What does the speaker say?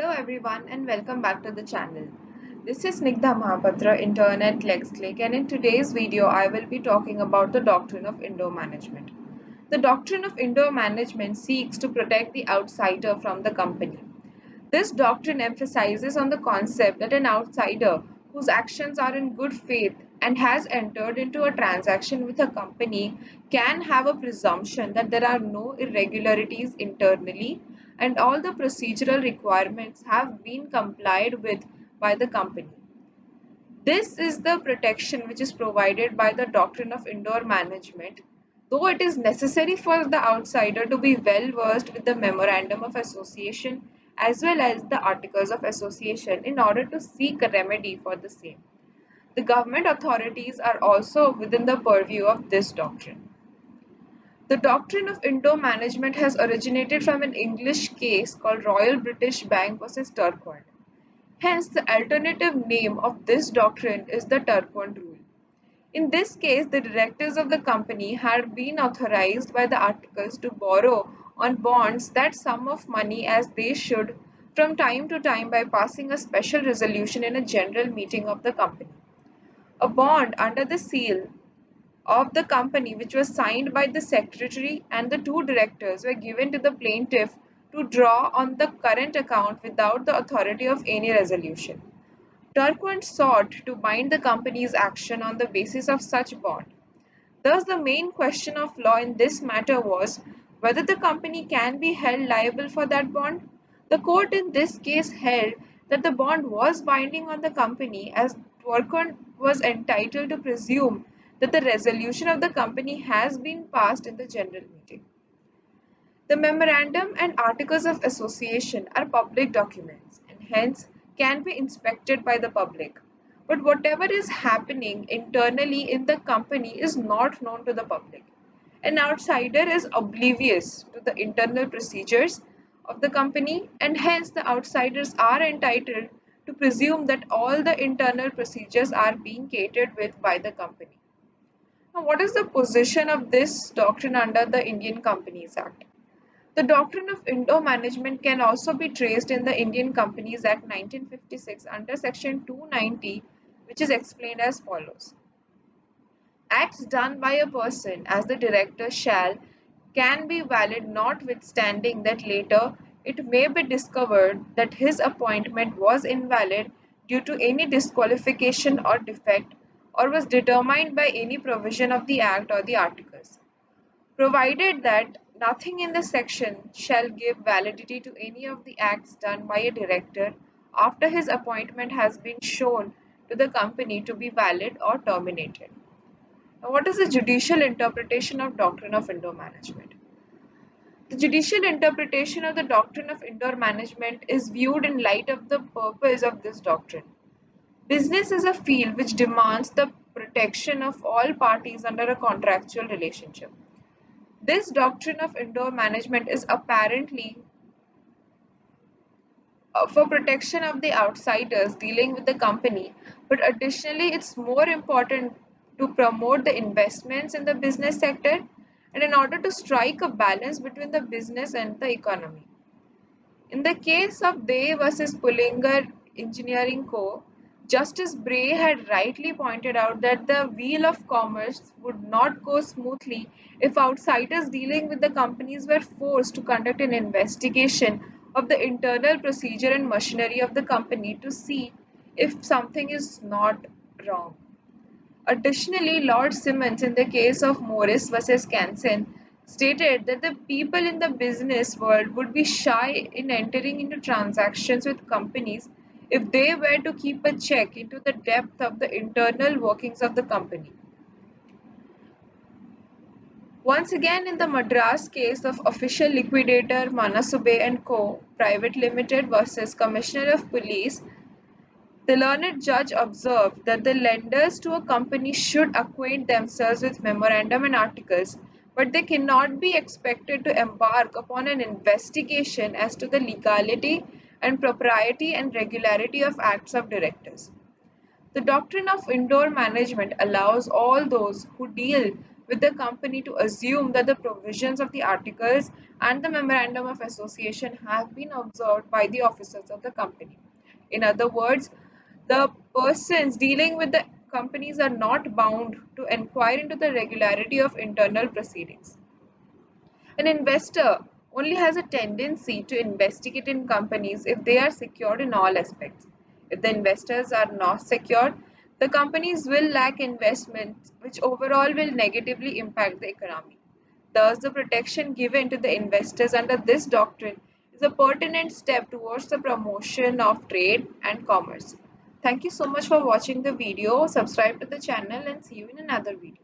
Hello everyone and welcome back to the channel. This is Snigdha Mahapatra, intern at LexClick, and in today's video I will be talking about the doctrine of indoor management. The doctrine of indoor management seeks to protect the outsider from the company. This doctrine emphasizes on the concept that an outsider whose actions are in good faith and has entered into a transaction with a company can have a presumption that there are no irregularities internally and all the procedural requirements have been complied with by the company. This is the protection which is provided by the doctrine of indoor management, though it is necessary for the outsider to be well versed with the memorandum of association as well as the articles of association in order to seek a remedy for the same. The government authorities are also within the purview of this doctrine. The doctrine of indoor management has originated from an English case called Royal British Bank versus Turquoise. Hence, the alternative name of this doctrine is the Turquoise rule. In this case, the directors of the company had been authorized by the articles to borrow on bonds that sum of money as they should from time to time by passing a special resolution in a general meeting of the company. A bond under the seal of the company, which was signed by the secretary and the two directors, were given to the plaintiff to draw on the current account without the authority of any resolution. Turquoise sought to bind the company's action on the basis of such bond. Thus, the main question of law in this matter was whether the company can be held liable for that bond. The court in this case held that the bond was binding on the company as Turquoise was entitled to presume that the resolution of the company has been passed in the general meeting. The memorandum and articles of association are public documents and hence can be inspected by the public. But whatever is happening internally in the company is not known to the public. An outsider is oblivious to the internal procedures of the company and hence the outsiders are entitled to presume that all the internal procedures are being catered with by the company. Now, what is the position of this doctrine under the Indian Companies Act? The doctrine of indoor management can also be traced in the Indian Companies Act 1956 under section 290, which is explained as follows. Acts done by a person as the director shall can be valid notwithstanding that later it may be discovered that his appointment was invalid due to any disqualification or defect or was determined by any provision of the act or the articles, provided that nothing in the section shall give validity to any of the acts done by a director after his appointment has been shown to the company to be valid or terminated. Now, what is the judicial interpretation of doctrine of indoor management? The judicial interpretation of the doctrine of indoor management is viewed in light of the purpose of this doctrine. Business is a field which demands the protection of all parties under a contractual relationship. This doctrine of indoor management is apparently for protection of the outsiders dealing with the company, but additionally, it's more important to promote the investments in the business sector and in order to strike a balance between the business and the economy. In the case of Day versus Pullinger Engineering Co., Justice Bray had rightly pointed out that the wheel of commerce would not go smoothly if outsiders dealing with the companies were forced to conduct an investigation of the internal procedure and machinery of the company to see if something is not wrong. Additionally, Lord Simmons, in the case of Morris versus Canson, stated that the people in the business world would be shy in entering into transactions with companies if they were to keep a check into the depth of the internal workings of the company. Once again, in the Madras case of official liquidator Manasube and Co. Private Limited versus Commissioner of Police, the learned judge observed that the lenders to a company should acquaint themselves with memorandum and articles, but they cannot be expected to embark upon an investigation as to the legality and propriety and regularity of acts of directors. The doctrine of indoor management allows all those who deal with the company to assume that the provisions of the articles and the memorandum of association have been observed by the officers of the company. In other words, the persons dealing with the companies are not bound to inquire into the regularity of internal proceedings. An investor only has a tendency to investigate in companies if they are secured in all aspects. If the investors are not secured, the companies will lack investments, which overall will negatively impact the economy. Thus, the protection given to the investors under this doctrine is a pertinent step towards the promotion of trade and commerce. Thank you so much for watching the video. Subscribe to the channel and see you in another video.